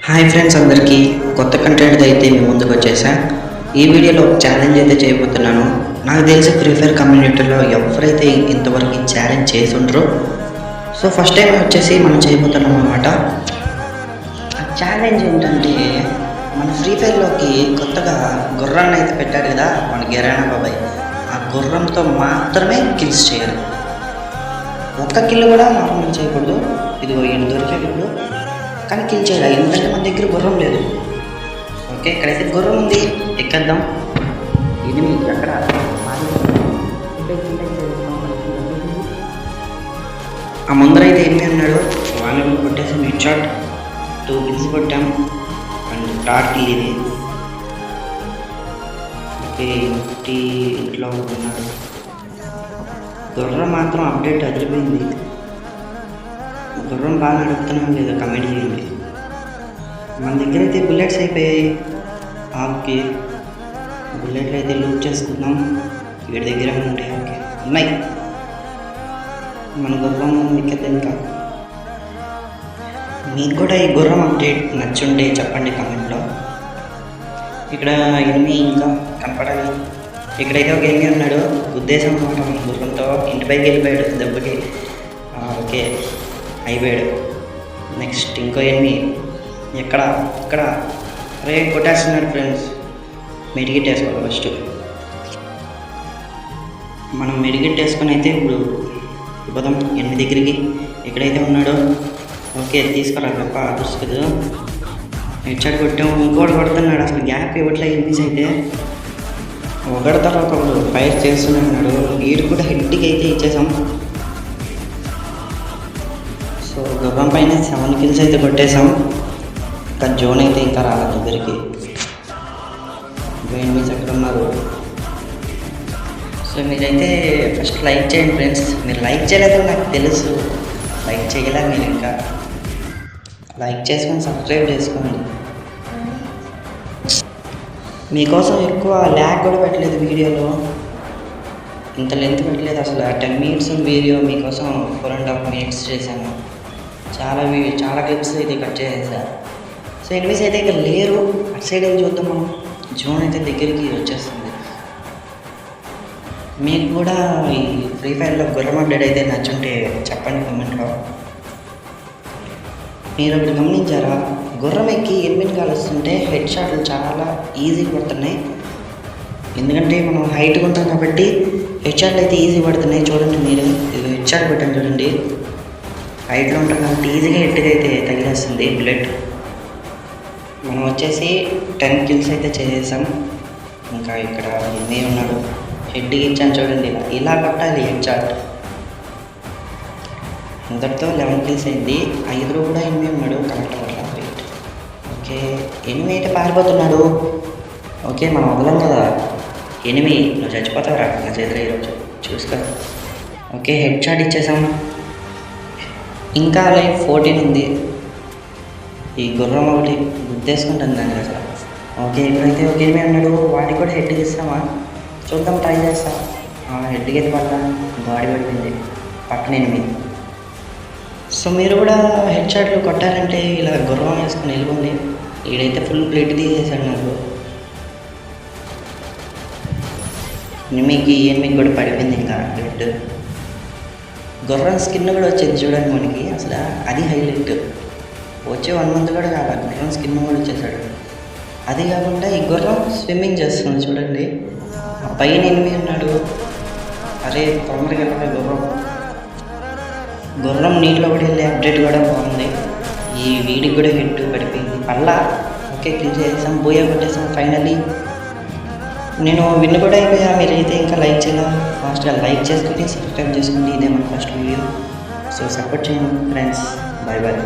Hi friends, అందరికీ కొత్త content అయితే మీ ముందుకు వచ్చేసా. ఈ వీడియోలో ఒక ఛాలెంజ్ అయితే చేయబోతున్నాను. నాకు తెలిసి ఫ్రీ ఫైర్ కమ్యూనిటీలో ఎవరైతే ఇంతవరకు ఈ ఛాలెంజ్ చేసి ఉండరో, సో ఫస్ట్ టైం వచ్చేసి మనం చేయబోతున్నాం అనమాట. ఆ ఛాలెంజ్ ఏంటంటే, మన ఫ్రీ ఫైర్లోకి కొత్తగా గుర్రాన్ని అయితే పెట్టారు కదా మన గిరానా బాబాయ్. ఆ గుర్రంతో మాత్రమే కిల్స్ చేయాలి. ఒక్క కిల్ కూడా నార్మల్ చేయకూడదు. ఇదిగో ఈయన దొరికాడు ఇప్పుడు, కానీ కిల్ చేయాలి. ఎందుకంటే మన దగ్గర గుర్రం లేదు. ఓకే, ఇక్కడైతే గుర్రం ఉంది, ఎక్కేద్దాం. ఇది మీకు అక్కడ ఆ ముందరైతే ఏమి అన్నాడు, వాళ్ళని కొట్టేసి మిడ్ షాట్ 2 కిల్స్ కొట్టాం. అండ్ టార్క్ ఇది. ఓకే, ఇంట్లో ఉన్నాడు. గుర్రం మాత్రం అప్డేట్ అదిరిపోయింది. గుర్రం బాగా నడుపుతున్నాం లేదా కమెంట్ చేయండి. మన దగ్గర అయితే బుల్లెట్స్ అయిపోయాయి. ఆప్కి బుల్లెట్లు అయితే లూట్ చేసుకుందాం. వీడి దగ్గర ఉంటాయి. ఓకే, ఉన్నాయి. మన గుర్రం ఎక్కేది ఇంకా. మీకు కూడా ఈ గుర్రం అప్డేట్ నచ్చుంటే చెప్పండి కమెంట్లో. ఇక్కడ ఎనిమి ఇంకా కనపడాలి. ఇక్కడైతే ఒక ఎనిమి ఉన్నాడు, ఉద్దేశం అనమాట. మన గుర్రంతో ఇంటిపైకి వెళ్ళిపోయాడు దెబ్బకి. ఓకే, అయిపోయాడు. నెక్స్ట్ ఇంకో ఎనిమి ఇక్కడ రే కొట్టేస్తున్నాడు ఫ్రెండ్స్. మెడిగిట్ వేసుకోవాలి ఫస్ట్. మనం మెడిగిట్ వేసుకొని అయితే ఇప్పుడు ఇవ్వదాం ఎనిమి దగ్గరికి. ఎక్కడైతే ఉన్నాడో ఓకే తీసుకురా గొప్ప అదుర్చుకదు. హెడ్షాట్ కొట్టాం. ఇంకోటి కొడుతున్నాడు, అసలు గ్యాప్ ఇవ్వట్లే ఎనిమిస్ అయితే. ఒకటి తర్వాత ఒకడు ఫైర్ చేస్తున్నాడు. వీడు కూడా హెడ్కి అయితే ఇచ్చేసాం. సో గుర్రం పైన 7 కిల్స్ అయితే కొట్టేసాం. ఇంకా జోన్ అయితే ఇంకా రాలేదు దగ్గరికి. ఎనిమిస్ ఎక్కడ ఉన్నారు? సో మీరైతే ఫస్ట్ లైక్ చేయండి ఫ్రెండ్స్. మీరు లైక్ చేయలేదని నాకు తెలుసు, లైక్ చేయలే మీరు. ఇంకా లైక్ చేసుకొని సబ్స్క్రైబ్ చేసుకోండి. మీకోసం ఎక్కువ ల్యాగ్ కూడా పెట్టలేదు వీడియోలో, ఇంత లెంత్ పెట్టలేదు అసలు. 10 మినిట్స్ వీడియో మీకోసం 4.5 మినిట్స్ చేశాను. చాలా క్లిప్స్ అయితే కట్ చేసేసాను. సో ఎనిమిస్ అయితే ఇక్కడ లేరు. అటు సైడ్ ఏం చూద్దాం మనం. జోన్ అయితే దగ్గరికి వచ్చేస్తుంది. మీకు కూడా ఈ ఫ్రీ ఫైర్లో గుర్రం అప్డేట్ అయితే నచ్చుంటే చెప్పండి కమెంట్లో. మీరు ఒకటి గమనించారా, గుర్రం ఎక్కి ఎనిమిది కాలుస్తుంటే హెడ్ షాట్లు చాలా ఈజీగా పడుతున్నాయి. ఎందుకంటే మనం హైట్గా ఉంటాం కాబట్టి హెడ్ షాట్లు అయితే ఈజీ పడుతున్నాయి. చూడండి మీరు, ఇది హెడ్ షాట్ పెట్టాను చూడండి. హైట్లో ఉంటాం కాబట్టి ఈజీగా హెడ్కి అయితే తగిలేస్తుంది బుల్లెట్. మనం వచ్చేసి 10 కిల్స్ అయితే చేసేసాం. ఇంకా ఇక్కడ ఎనిమిది ఉన్నాడు, హెడ్కి ఇచ్చాను చూడండి. ఇలా కొట్టాలి హెడ్ షాట్. అందరితో 11 కిల్స్ అయింది. 5లో కూడా ఎనిమిది ఉన్నాడు, కరెక్ట్ అవ్వట్లేదు. ఓకే, ఎనిమిది అయితే పారిపోతున్నాడు. ఓకే, మనం వదలం కదా. ఎనిమిది నువ్వు చచ్చిపోతావురా నా చేతిలో ఈరోజు, చూసుకో. ఓకే, హెడ్ షాట్ ఇచ్చేసాం. ఇంకా లైఫ్ 14 ఉంది. ఈ గుర్రం ఒకటి గుర్తేసుకుంటుంది దాన్ని అసలు. ఓకే, ఇప్పుడైతే ఒక ఎనిమిది అన్నాడు, వాడికి కూడా హెడ్కి ఇస్తామా చూద్దాం, ట్రై చేస్తా. హెడ్కి అయితే పడ్డా, బాడీ పడిపోయింది పక్కన ఎనిమిది. సో మీరు కూడా హెడ్ షాట్లు కొట్టాలంటే ఇలా గుర్రం వేసుకొని వెళ్ళిపోండి. వీడైతే ఫుల్ ప్లేట్ తీసేసాడు నాకు. ఎనిమిది కూడా పడిపోయింది ఇంకా ప్లేట్. గుర్రం స్కిన్ కూడా వచ్చేది చూడండి మనకి, అసలు అది హైలైట్. వచ్చే 1 మంత్ కూడా కాదు, గుర్రం స్కిన్ కూడా వచ్చేసాడు. అది కాకుండా ఈ గుర్రం స్విమ్మింగ్ చేస్తుంది చూడండి. ఆ పైన ఎనిమిది ఉన్నాడు. అరే తొందరగా వెళ్ళాలి. గుర్రం నీటిలో కూడా వెళ్ళే అప్డేట్ కూడా బాగుంది. ఈ వీడికి కూడా హెడ్ పడిపోయింది పల్లా. ఓకే, క్లిక్ చేసాం, బోయా కొట్టేసాం ఫైనల్లీ. నేను విన్ కూడా అయిపోయా. మీరైతే ఇంకా లైక్ చేయాలి, ఫాస్ట్గా లైక్ చేసుకుని సబ్స్క్రైబ్ చేసుకోండి. ఇదే మన ఫస్ట్ వీడియో. సో సపోర్ట్ చేయండి ఫ్రెండ్స్. Bye bye.